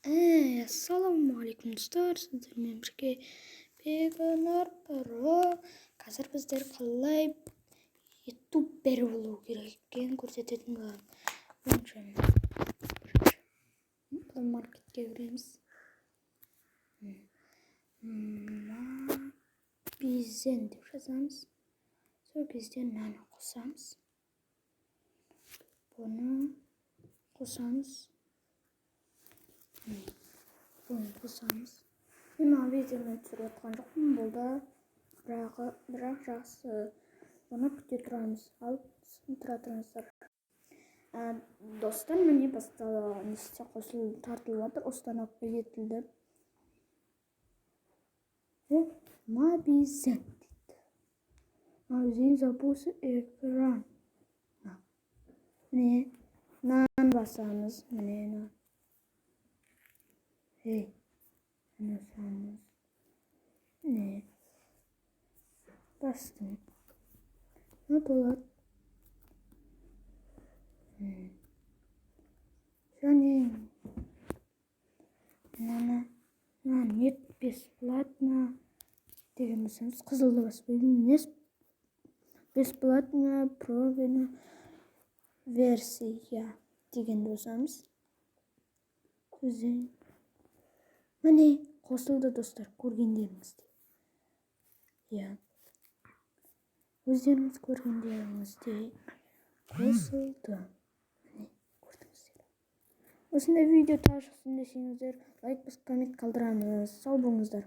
Ассалаумағалейкум достар, сіздермен бірге Бегонар Про. Қазір біздер қалай ютубер болу керек екенін көрсететін боламын. Бірінші маркетке кіреміз. Мабизен деп жазамыз. Сол кезде мынаны қосамыз. Бұны қосамыз. Бұны қосамыз. Мен видеоны түсіріп отқан жоқпын, бұл да бірақ жақсы. Бұны күте тұрамыз. Ал тұра тұрыңыздар. Достар, міне басталды. Несте қосылып тартылып жатыр. Установка етілді. Мабизен дейді. Мабизен запуск экран. Міне нан басамыз. Міне нан. Basamos. Ne? Bastım. Ne dolar? Және нет бесплатно деген басамыз. Қызылды баспаймыз. Бесплатно пробная версия дегенді басамыз. Міне қосылды достар, көргендеріңізде. Өздеріңіз көргендеріңізде қосылды. Міне көрдіңіздер. Осындай видео тағы шықсын десеңіздер, лайк басып коммент қалдырамыз. Сау болыңыздар.